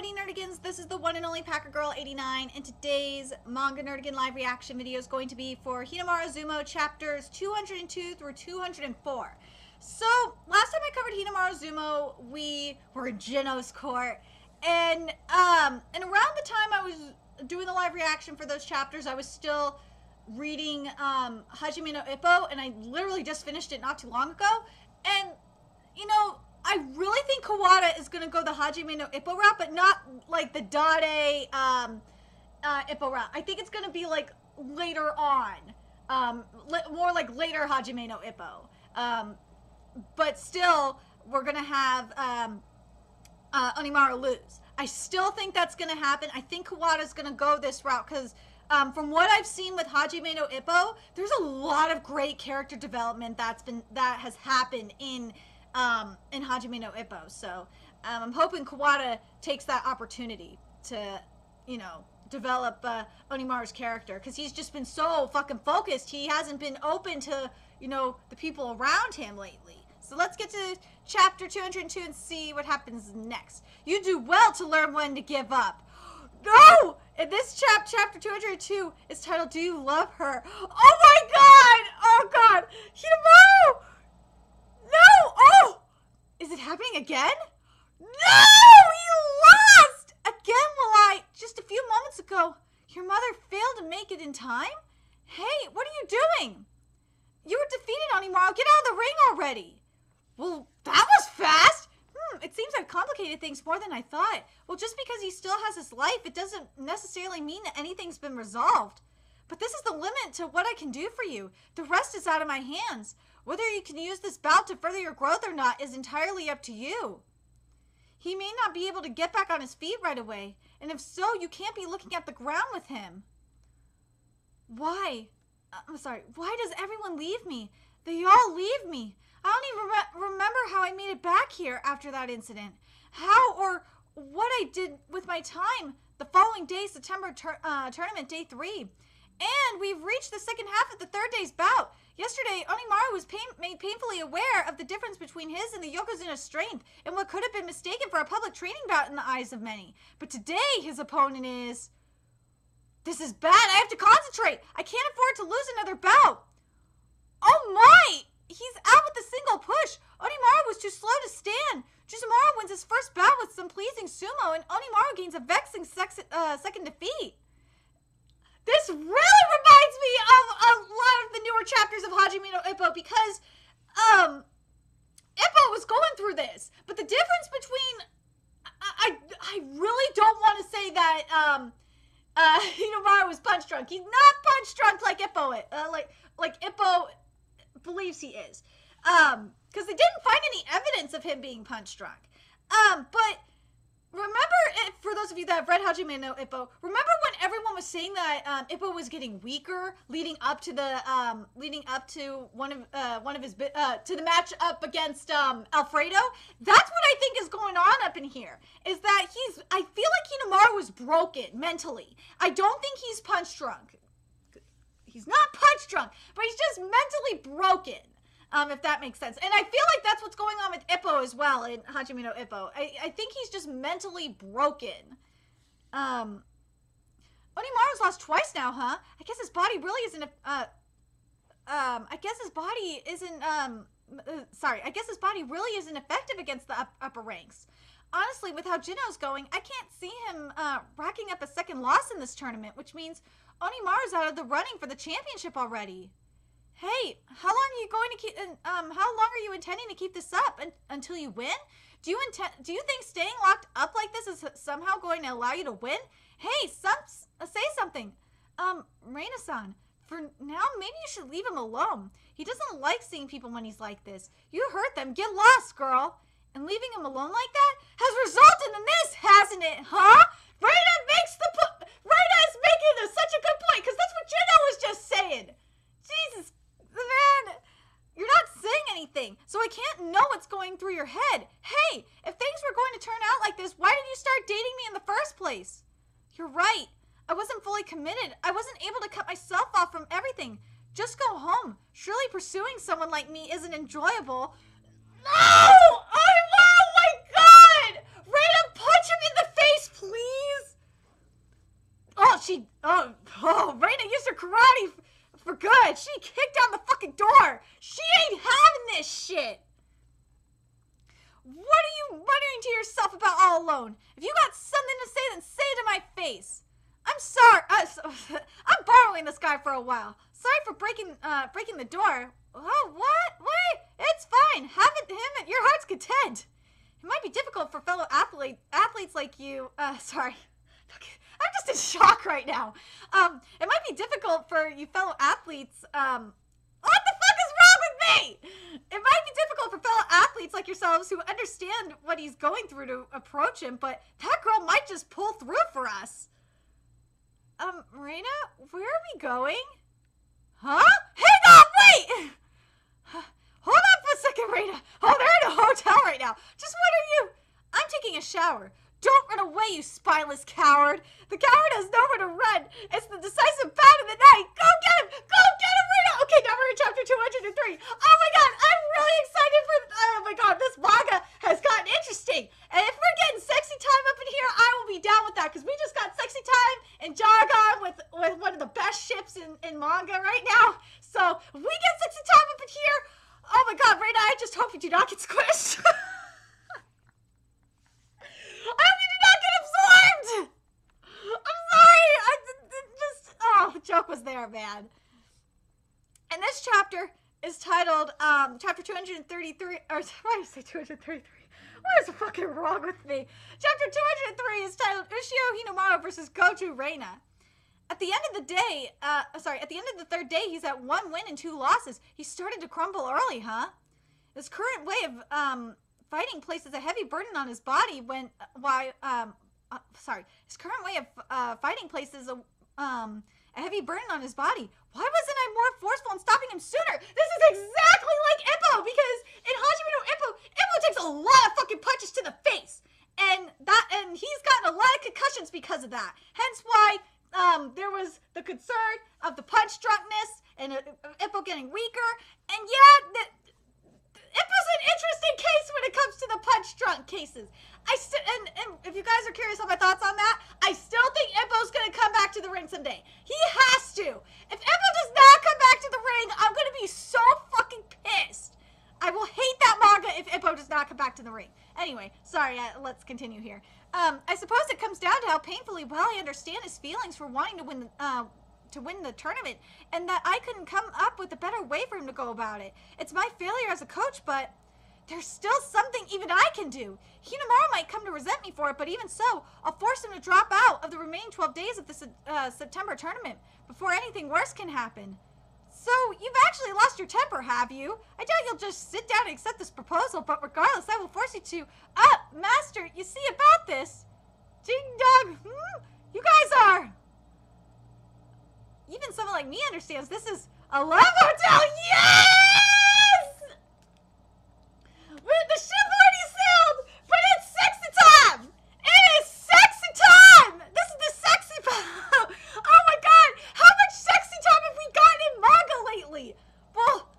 Howdy Nerdigans, this is the one and only Packer Girl 89, and today's Manga Nerdigan live reaction video is going to be for Hinomaru Zumou chapters 202 through 204. So, last time I covered Hinomaru Zumou, we were in Geno's court, and around the time I was doing the live reaction for those chapters, I was still reading Hajime no Ippo, and I literally just finished it not too long ago, and, you know, I really think Kawada is going to go the Hajime no Ippo route, but not like the Dade Ippo route. I think it's going to be like later on. More like later Hajime no Ippo. But still, we're going to have Hinomaru lose. I still think that's going to happen. I think Kawada is going to go this route because from what I've seen with Hajime no Ippo, there's a lot of great character development that has happened in Hajime no Ippo, so I'm hoping Kawada takes that opportunity to, you know, develop Hinomaru's character, because he's just been so fucking focused. He hasn't been open to, you know, the people around him lately. So let's get to chapter 202 and see what happens next. You do well to learn when to give up. No! And this chapter 202 is titled, Do You Love Her? Oh my god! Oh god! Hinomaru! No! Oh! Is it happening again? No! He lost! Again, will I? Just a few moments ago, your mother failed to make it in time? Hey, what are you doing? You were defeated, Hinomaru. Get out of the ring already. Well, that was fast. It seems I've complicated things more than I thought. Well, just because he still has his life, it doesn't necessarily mean that anything's been resolved. But this is the limit to what I can do for you. The rest is out of my hands. Whether you can use this bout to further your growth or not is entirely up to you. He may not be able to get back on his feet right away, and if so, you can't be looking at the ground with him. Why? I'm sorry. Why does everyone leave me? They all leave me. I don't even remember how I made it back here after that incident. How or what I did with my time the following day, September tournament, day 3. And we've reached the second half of the third day's bout. Yesterday, Hinomaru was made painfully aware of the difference between his and the Yokozuna's strength and what could have been mistaken for a public training bout in the eyes of many. But today, his opponent is... This is bad. I have to concentrate. I can't afford to lose another bout. Oh my! He's out with a single push. Hinomaru was too slow to stand. Juzumaro wins his first bout with some pleasing sumo, and Hinomaru gains a vexing second defeat. This really reminds me of a lot of the newer chapters of Hajime no Ippo, because Ippo was going through this. But the difference between... I really don't want to say that Hinomaru was punch drunk. He's not punch drunk like Ippo like Ippo believes he is. Because they didn't find any evidence of him being punch drunk. But... Remember, for those of you that have read Hajime no Ippo, remember when everyone was saying that Ippo was getting weaker leading up to the one of his to the match up against Alfredo? That's what I think is going on up in here. Is that I feel like Hinomaru was broken mentally. I don't think he's punch drunk. He's not punch drunk, but he's just mentally broken. If that makes sense. And I feel like that's what's going on with Ippo as well in Hajime no Ippo. I think he's just mentally broken. Hinomaru's lost twice now, huh? I guess his body really isn't I guess his body really isn't effective against the upper ranks. Honestly, with how Jino's going, I can't see him racking up a second loss in this tournament, which means Hinomaru's out of the running for the championship already. Hey, how long are you going to keep? How long are you intending to keep this up until you win? Do you think staying locked up like this is somehow going to allow you to win? Hey, say something. Reina-san, for now, maybe you should leave him alone. He doesn't like seeing people when he's like this. You hurt them. Get lost, girl. And leaving him alone like that has resulted in this, hasn't it? Huh? Reina is making such a good point, because that's what Jino was just saying. Jesus. Man, you're not saying anything, so I can't know what's going through your head. Hey, if things were going to turn out like this, why did you start dating me in the first place? You're right. I wasn't fully committed. I wasn't able to cut myself off from everything. Just go home. Surely pursuing someone like me isn't enjoyable. No! Oh my God! Random punch him in the face, Reina used her karate for good. She kicked down the fucking door. She ain't having this shit. What are you muttering to yourself about all alone? If you got something to say, then say it to my face. I'm sorry. I'm borrowing this guy for a while. Sorry for breaking the door. Oh, what? Wait, it's fine. Have it him at your heart's content. It might be difficult for fellow athletes like you. Sorry. I'm just in shock right now. It might be difficult for you fellow athletes. What the fuck is wrong with me? It might be difficult for fellow athletes like yourselves who understand what he's going through to approach him, but that girl might just pull through for us. Reina, where are we going? Huh? Hang on, wait! Hold on for a second, Reina. Oh, they're in a hotel right now. Just what are you? I'm taking a shower. Don't run away, you spineless coward. The coward has nowhere to run. It's the decisive bout of the night. Go get him! Go get him, Rita! Okay, now we're in chapter 203. Oh my god, I'm really excited for... Oh my god, this manga has gotten interesting. And if we're getting sexy time up in here, I will be down with that. Because we just got sexy time in Jargon with one of the best ships in manga right now. So, if we get sexy time up in here... Oh my god, Rita, I just hope you do not get squished. I hope you do not get absorbed! I'm sorry! The joke was there, man. And this chapter is titled, chapter 233, or, why did I say 233? What is fucking wrong with me? Chapter 203 is titled Ushio Hinomaru versus Goju Reina. At the end of the day, at the end of the third day, he's at 1 win and 2 losses. He started to crumble early, huh? His current way of, fighting places a heavy burden on his body his current way of fighting places a heavy burden on his body. Why wasn't I more forceful in stopping him sooner? This is exactly like Ippo, because in Hajime no Ippo takes a lot of fucking punches to the face, and he's gotten a lot of concussions because of that. Hence why there was the concern of the punch drunkenness and Ippo getting weaker, and yeah, Ippo's an interesting case when it comes to the punch drunk cases. And if you guys are curious on my thoughts on that, I still think Ippo's gonna come back to the ring someday. He has to. If Ippo does not come back to the ring, I'm gonna be so fucking pissed. I will hate that manga if Ippo does not come back to the ring. Anyway, sorry, let's continue here. I suppose it comes down to how painfully well I understand his feelings for wanting to win the tournament, and that I couldn't come up with a better way for him to go about it. It's my failure as a coach, but there's still something even I can do. Hinomaru might come to resent me for it, but even so, I'll force him to drop out of the remaining 12 days of the September tournament before anything worse can happen. So, you've actually lost your temper, have you? I doubt you'll just sit down and accept this proposal, but regardless, I will force you to... Master, you see about this? Ding dong, you guys are... Even someone like me understands this is a love hotel. Yes! The ship already sailed, but it's sexy time. It is sexy time. This is the sexy. Oh my god! How much sexy time have we gotten in manga lately? Well,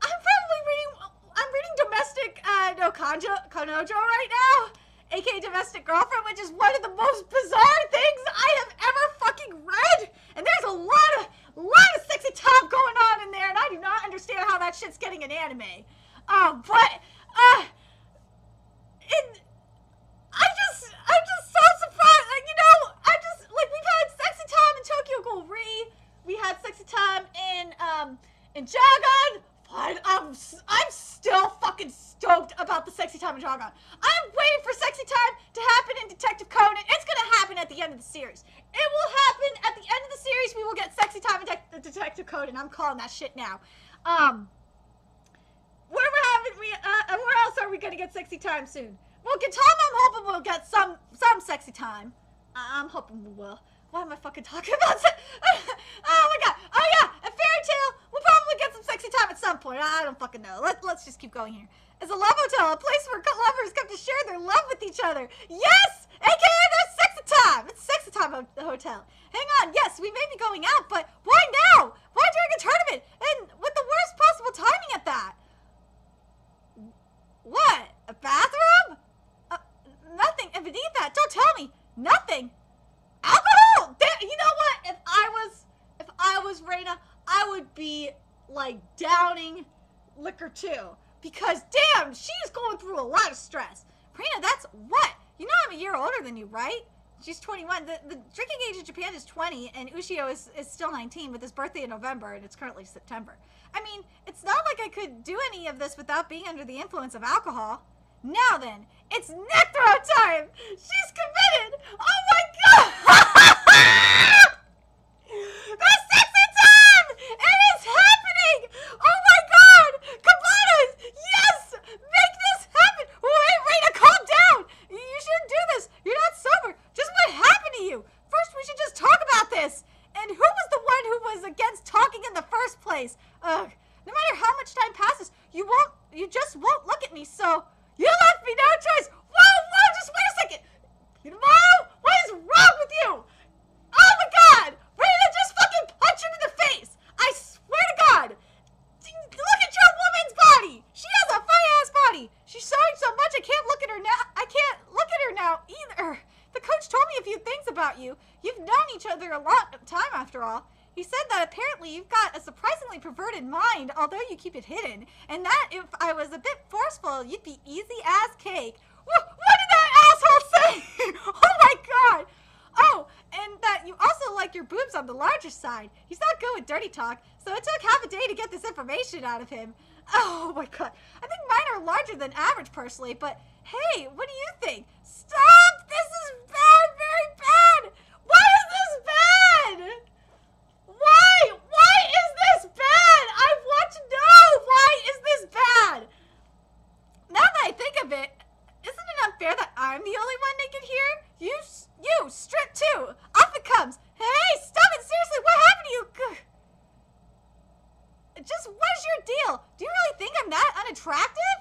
I'm reading domestic no Kanojo right now, aka domestic girlfriend, which is one of the most bizarre things I have ever fucking read. And there's a lot of sexy time going on in there, and I do not understand how that shit's getting an anime. I'm just so surprised. We've had sexy time in Tokyo Ghoul Re. We had sexy time in Jargon. But I'm still fucking stoked about the sexy time in Jargon. I'm waiting for sexy time to happen in Detective Conan. It's gonna happen at the end of the series. It will happen at the end of the series. We will get sexy time in Detective Conan. I'm calling that shit now. Where else are we gonna get sexy time soon? Well, Gintama, I'm hoping we'll get some sexy time. I'm hoping we will. Why am I fucking talking about oh my god. Oh yeah, a fairy tale. We'll probably get some sexy time at some point. I don't fucking know. Let's just keep going here. It's a love hotel, a place where lovers come to share their love with each other. Yes! AKA there's sexy time. It's sexy time at the hotel. Hang on, yes, we may be going out, but why now? Why during a tournament? And with the worst possible timing at that? What? A bathroom? Nothing. And beneath that, don't tell me. Nothing. Alcohol! quicker too. Because damn, she's going through a lot of stress. Marina, that's what? You know I'm a year older than you, right? She's 21. The drinking age in Japan is 20, and Ushio is still 19 with his birthday in November, and it's currently September. I mean, it's not like I could do any of this without being under the influence of alcohol. Now then, it's neck throw time! She's committed! Oh my god! The sexy time! It is happening! Oh my god! Kabatas! Yes! Make this happen! Wait, Reina, calm down! You shouldn't do this! You're not sober! Just what happened to you? First, we should just talk about this! And who was the one who was against talking in the first place? Ugh. No matter how much time passes, you just won't look at me, so... You left me no choice! Whoa, just wait a second! Hinomaru, what is wrong with you? Oh my god! Reina, just fucking punch him in the face! I swear to god! Look at your woman's body! She has a fine-ass body! She's showing so much I can't look at her now. I can't look at her now either. The coach told me a few things about you. You've known each other a long time after all. He said that apparently you've got a surprisingly perverted mind, although you keep it hidden, and that if I was a bit forceful, you'd be easy as cake. What did that asshole say? Oh my god! Oh, and that you also like your boobs on the larger side. He's not good with dirty talk, so it took half a day to get this information out of him. Oh my god. I think mine are larger than average personally, but hey, what do you think? Stop! This is bad, very bad! Why is this bad? Why is this bad? I want to know! Why is this bad? Now that I think of it, isn't it unfair that I'm the only one naked here? You, strip too! Off it comes! Hey, stop it! Seriously, what happened to you? Just, what is your deal? Do you really think I'm that unattractive?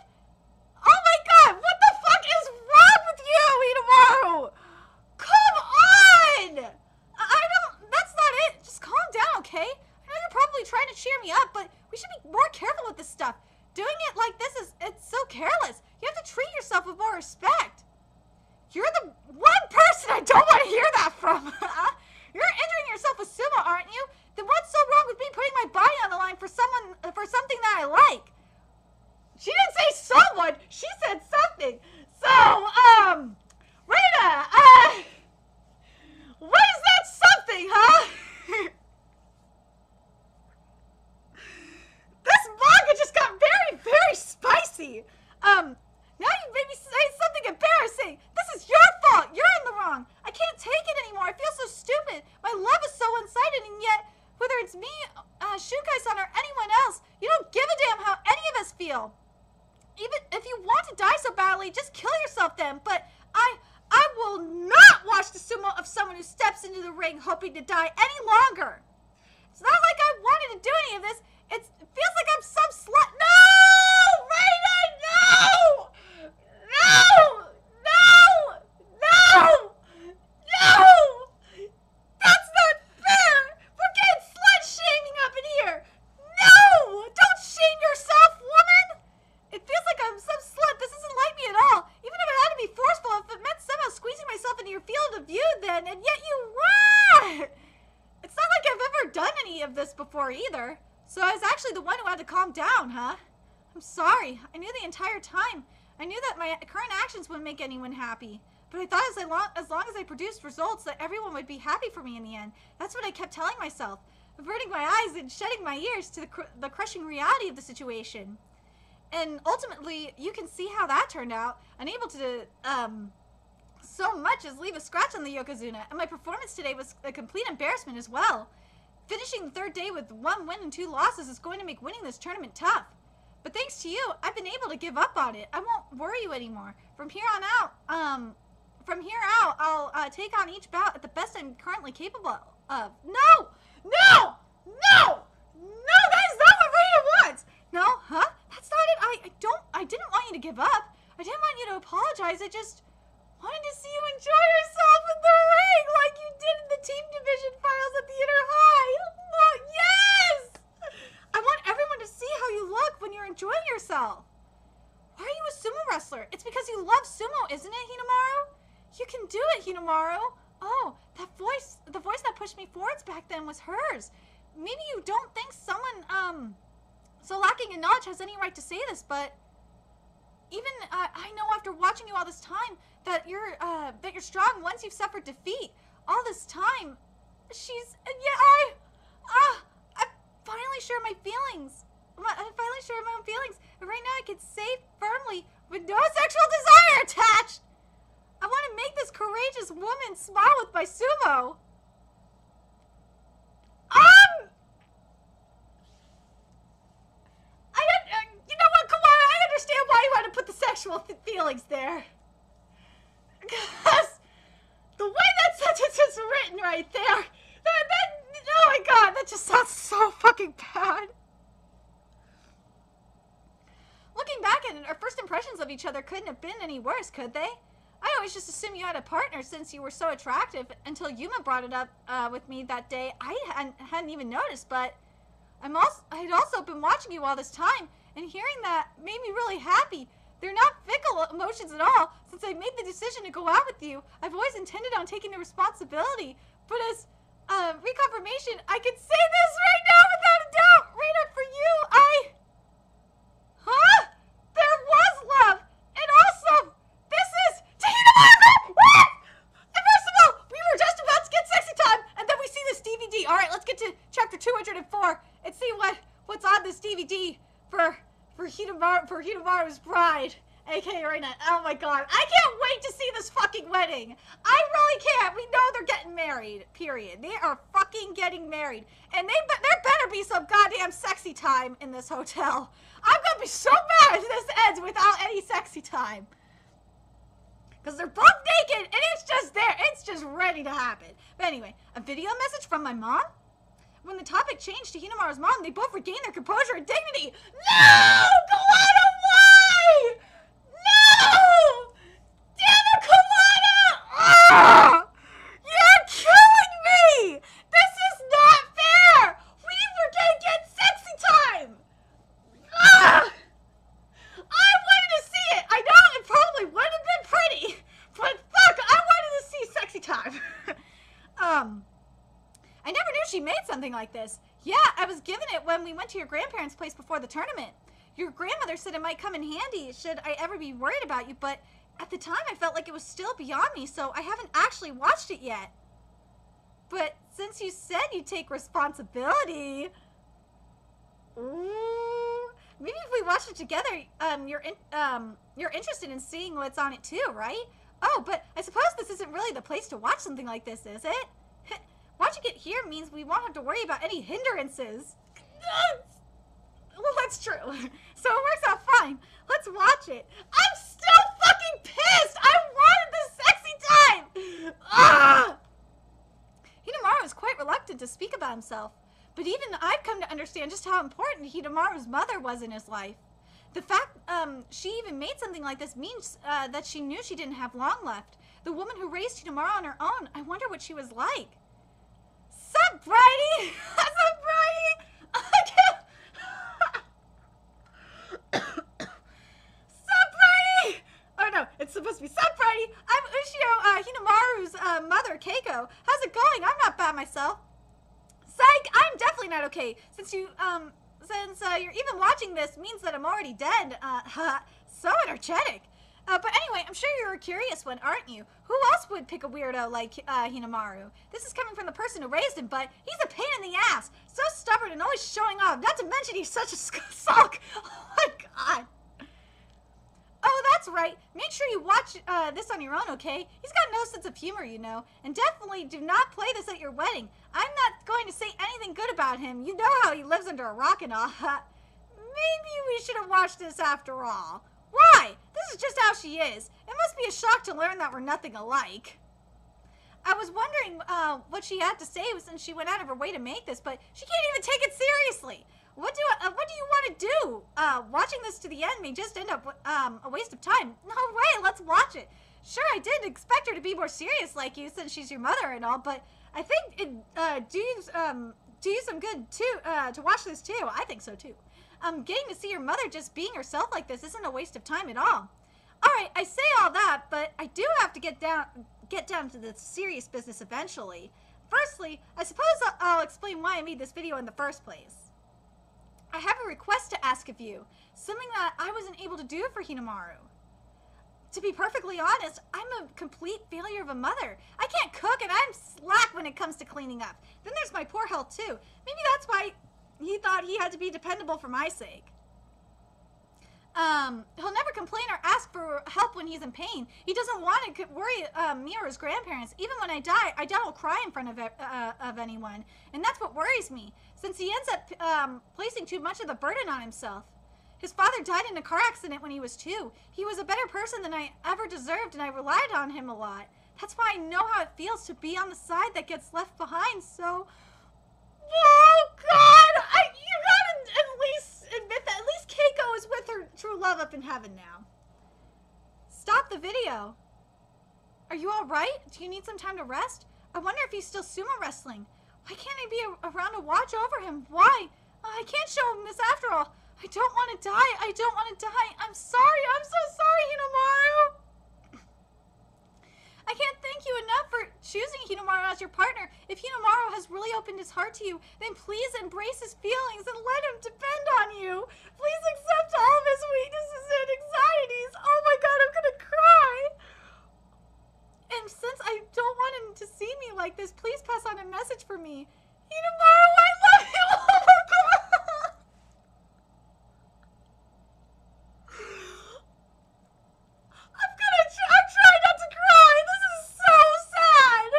Oh my god, what the fuck is wrong with you, Hinomaru? Come on! That's not it. Just calm down, okay? I know you're probably trying to cheer me up, but we should be more careful with this stuff. Doing it like this it's so careless. You have to treat yourself with more respect. You're the one person I don't want to hear that from. You're injuring yourself with sumo, aren't you? Then what's so wrong with me putting my body on the line for something that I like? She didn't say someone. She said something. So, Reina, what is that something, huh? This manga just got very, very spicy. Now you made me say something embarrassing. This is your fault. You're in the wrong. I can't take it anymore. I feel so stupid. My love is so one-sided, and yet, whether it's me, Shukai-san, or anyone else, you don't give a damn how any of us feel. Even if you want to die so badly, just kill yourself then. But I will not watch the sumo of someone who steps into the ring hoping to die any longer. It's not like I wanted to do any of this. It feels like I'm some slut. No! Reina, no! No! No! No! No! That's not fair! We're getting slut-shaming up in here! No! Don't shame yourself, woman! It feels like I'm some slut. This isn't like me at all. Even if I had to be forceful, if it meant somehow squeezing myself into your field of view then, and yet you were! It's not like I've ever done any of this before either. So I was actually the one who had to calm down, huh? I'm sorry. I knew the entire time. I knew that my current actions wouldn't make anyone happy. But I thought as long as I produced results that everyone would be happy for me in the end. That's what I kept telling myself, averting my eyes and shutting my ears to the crushing reality of the situation. And ultimately, you can see how that turned out. Unable to, so much as leave a scratch on the Yokozuna. And my performance today was a complete embarrassment as well. Finishing the third day with 1 win and 2 losses is going to make winning this tournament tough. But thanks to you, I've been able to give up on it. I won't worry you anymore. From here out, I'll take on each bout at the best I'm currently capable of. No! No! No! No, that is not what Reina wants! No, huh? That's not it. I didn't want you to give up. I didn't want you to apologize. I just wanted to see you enjoy yourself in the ring like you did in the team division finals at the Inner High. Oh, yes! I want everyone to see how you look when you're enjoying yourself. Why are you a sumo wrestler? It's because you love sumo, isn't it, Hinomaru? You can do it, Hinomaru. Oh, the voice that pushed me forwards back then was hers. Maybe you don't think someone so lacking in knowledge has any right to say this, but even I know after watching you all this time that you're strong once you've suffered defeat. All this time, I finally share my feelings. I finally share my own feelings. And right now I can say firmly, with no sexual desire attached, I want to make this courageous woman smile with my sumo. You know what, Kawara? I understand why you want to put the sexual feelings there. Because the way that sentence is written right there, oh my god, that just sounds so fucking bad. Looking back at it, our first impressions of each other couldn't have been any worse, could they? I always just assumed you had a partner since you were so attractive until Yuma brought it up with me that day. I hadn't even noticed, but I'd also been watching you all this time, and hearing that made me really happy. They're not fickle emotions at all. Since I made the decision to go out with you, I've always intended on taking the responsibility. But as reconfirmation, I can say this right now without a doubt. Right up for you, there was love, and also, this is to Hinomaru! What? And first of all, we were just about to get sexy time, and then we see this DVD. All right, let's get to chapter 204 and see what's on this DVD for Hinomaru's bride, aka right now. Oh my god, I can't wait to see this fucking wedding. I really can't. We know they're getting married. Period. They are fucking getting married, and there better be some goddamn sexy time in this hotel. I'm gonna be so mad if this ends without any sexy time. Because they're both naked, and it's just there. It's just ready to happen. But anyway, a video message from my mom? When the topic changed to Hinomaru's mom, they both regained their composure and dignity. No! Kawana, why? No! Damn it, Kawana! Ugh! You're killing me! This is not fair! We were gonna get sexy time! Ugh! I wanted to see it! I know it probably would have been pretty, but fuck, I wanted to see sexy time. I never knew she made something like this. Yeah, I was given it when we went to your grandparents' place before the tournament. Your grandmother said it might come in handy should I ever be worried about you, but at the time I felt like it was still beyond me, so I haven't actually watched it yet. But since you said you take responsibility... Ooh, maybe if we watch it together, you're interested in seeing what's on it too, right? Oh, but I suppose this isn't really the place to watch something like this, is it? Watching it here means we won't have to worry about any hindrances. Well, that's true. So it works out fine. Let's watch it. I'm still fucking pissed! I wanted the sexy time! Ugh! Hinomaru is quite reluctant to speak about himself, but even I've come to understand just how important Hinomaru's mother was in his life. The fact she even made something like this means that she knew she didn't have long left. The woman who raised Hinomaru on her own, I wonder what she was like. Sup, Bridie? Sup, Bridie? I can't... Sup, Bridie? Oh no, it's supposed to be Sup, Bridie? I'm Ushio, Hinomaru's mother, Keiko. How's it going? I'm not bad myself. Psych, I'm definitely not okay. Since you're even watching this means that I'm already dead. So energetic. But anyway, I'm sure you're a curious one, aren't you? Who else would pick a weirdo like Hinomaru? This is coming from the person who raised him, but he's a pain in the ass. So stubborn and always showing off. Not to mention he's such a sulk. Oh my god. Oh, that's right. Make sure you watch this on your own, okay? He's got no sense of humor, you know. And definitely do not play this at your wedding. I'm not going to say anything good about him. You know how he lives under a rock and all. Maybe we should have watched this after all. Why? This is just how she is. It must be a shock to learn that we're nothing alike. I was wondering what she had to say since she went out of her way to make this, but she can't even take it seriously. What do you want to do? Watching this to the end may just end up a waste of time. No way, let's watch it. Sure, I did expect her to be more serious like you since she's your mother and all, but I think it do you some good too to watch this too. I think so too. Getting to see your mother just being herself like this isn't a waste of time at all. Alright, I say all that, but I do have to get down to the serious business eventually. Firstly, I suppose I'll explain why I made this video in the first place. I have a request to ask of you. Something that I wasn't able to do for Hinomaru. To be perfectly honest, I'm a complete failure of a mother. I can't cook and I'm slack when it comes to cleaning up. Then there's my poor health too. Maybe that's why he thought he had to be dependable for my sake. He'll never complain or ask for help when he's in pain. He doesn't want to worry me or his grandparents. Even when I die, I doubt he'll cry in front of anyone. And that's what worries me, since he ends up placing too much of the burden on himself. His father died in a car accident when he was 2. He was a better person than I ever deserved, and I relied on him a lot. That's why I know how it feels to be on the side that gets left behind, so... Oh, God! You gotta at least admit that. At least Keiko is with her true love up in heaven now. Stop the video. Are you alright? Do you need some time to rest? I wonder if he's still sumo wrestling. Why can't I be around to watch over him? Why? I can't show him this after all. I don't want to die. I don't want to die. I'm sorry. I'm so sorry, Hinomaru. I can't thank you enough for choosing Hinomaru as your partner. If Hinomaru has really opened his heart to you, then please embrace his feelings and let him depend on you. Please accept all of his weaknesses and anxieties. Oh my God, I'm gonna cry. And since I don't want him to see me like this, please pass on a message for me. Hinomaru, I love you. Oh my God. I'm trying not to cry. This is so sad.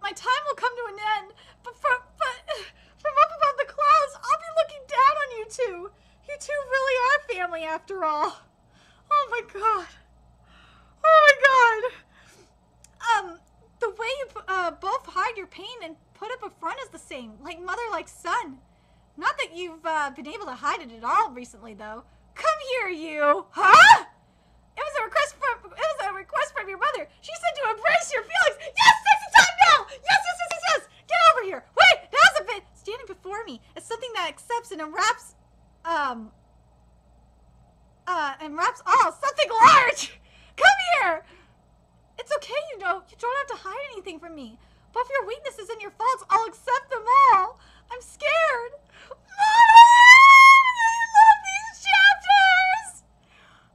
My time will come to an end, but from up above the clouds, I'll be looking down on you two. You two really are family after all. Oh my God. Oh my God. The way you both hide your pain and put up a front is the same, like mother, like son. Not that you've been able to hide it at all recently, though. Come here, you. Huh? It was a request from your mother. She said to embrace your feelings. Yes, sexy time now. Yes. Get over here. Wait, that hasn't been standing before me. It's something that accepts and enwraps, all something large. Come here. It's okay, you know. You don't have to hide anything from me. Both your weaknesses and your faults, I'll accept them all. I'm scared. I love these chapters.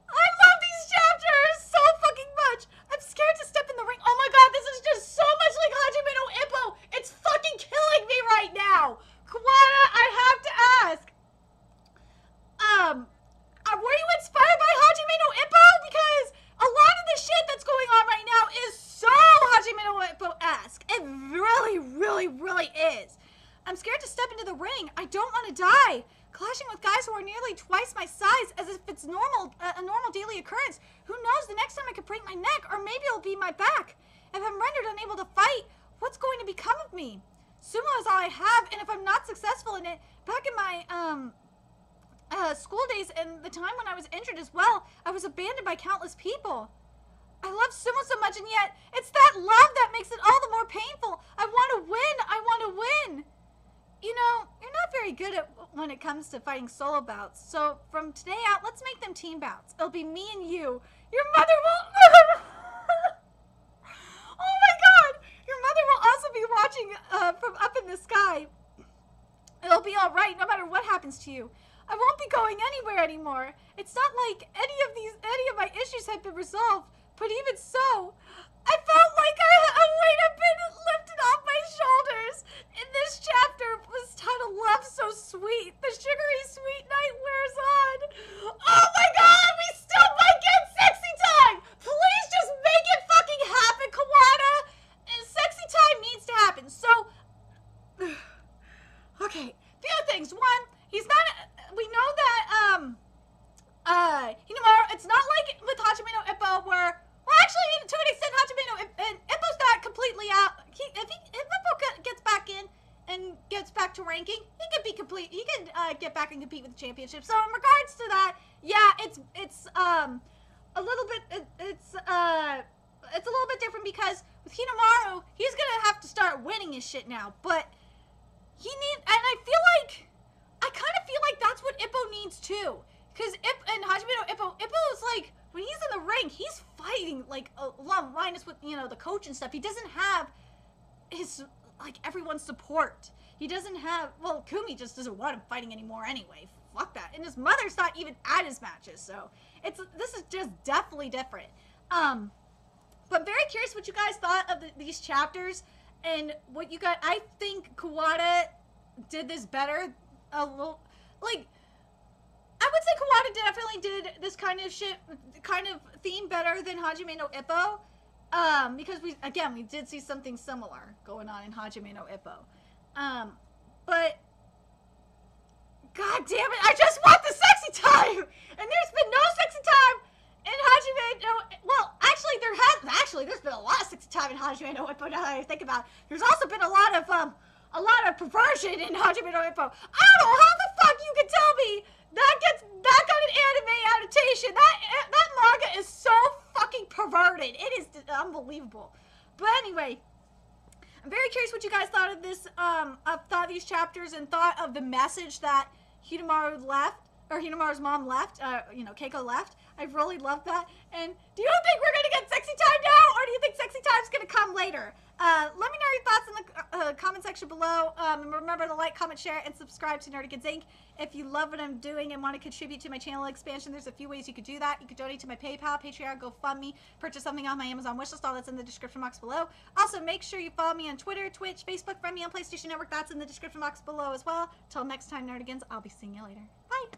I love these chapters so fucking much. I'm scared to step in the ring. Oh my God, this is just so much like Hajime no Ippo. It's fucking killing me right now. Kawana, I have to ask. Were you inspired by Hajime no Ippo? Because a lot of the shit that's going on right now is so Hajime no Ippo-esque. It really is. I'm scared to step into the ring. I don't want to die. Clashing with guys who are nearly twice my size as if it's a normal daily occurrence. Who knows, the next time I could break my neck, or maybe it'll be my back. If I'm rendered unable to fight, what's going to become of me? Sumo is all I have, and if I'm not successful in it, back in my school days and the time when I was injured as well, I was abandoned by countless people. I love sumo so much, and yet it's that love that makes it all the more painful. I want to win. You know, you're not very good at when it comes to fighting solo bouts. So from today out, let's make them team bouts. It'll be me and you. Your mother will... Oh my God! Your mother will also be watching from up in the sky. It'll be all right no matter what happens to you. I won't be going anywhere anymore. It's not like any of my issues have been resolved, but even so, I felt like a weight had been lifted off my shoulders. And this chapter was titled Love So Sweet. The sugary sweet night wears on. Oh my God, we still might get sexy time. Please just make it fucking happen, Kawana. And sexy time needs to happen. So, okay, few things. One, he's not, we know that, Hinomaru, it's not like with Hajime no Ippo where, well, actually, to an extent, Hajime no Ippo's not completely out. If Ippo gets back in and gets back to ranking, he can be complete. He can get back and compete with the championship. So in regards to that, yeah, it's a little bit it's a little bit different because with Hinomaru, he's gonna have to start winning his shit now. But and I kind of feel like that's what Ippo needs too. Because Hajime no Ippo is like, when he's in the ring, he's fighting like a lot minus with, you know, the coach and stuff. He doesn't have his, like, everyone's support. He doesn't have, well, Kumi just doesn't want him fighting anymore anyway. Fuck that. And his mother's not even at his matches, so this is just definitely different. But very curious what you guys thought of these chapters and what you got. I think Kawada did this better a little, like, I would say Kawada definitely did this kind of theme better than Hajime no Ippo. Because we did see something similar going on in Hajime no Ippo. But god damn it, I just want the sexy time! And there's been no sexy time in Hajime no, well, actually there's been a lot of sexy time in Hajime no Ippo now that I think about it. There's also been a lot of perversion in Hajime no Ippo. I don't know how the fuck you can tell me that got an anime adaptation. That manga is so fucking perverted. It is unbelievable. But anyway, I'm very curious what you guys thought of this, thought of these chapters and thought of the message that Hinomaru left, or Hinomaru's mom left, Keiko left. I really love that. And do you think we're gonna get sexy time now, or do you think sexy time's gonna come later? Let me know your thoughts in the comment section below. And remember to like, comment, share, and subscribe to Nerdigans Inc. If you love what I'm doing and want to contribute to my channel expansion, there's a few ways you could do that. You could donate to my PayPal, Patreon, GoFundMe, purchase something on my Amazon wishlist. All that's in the description box below. Also, make sure you follow me on Twitter, Twitch, Facebook, friend me on PlayStation Network. That's in the description box below as well. Till next time, Nerdigans, I'll be seeing you later. Bye!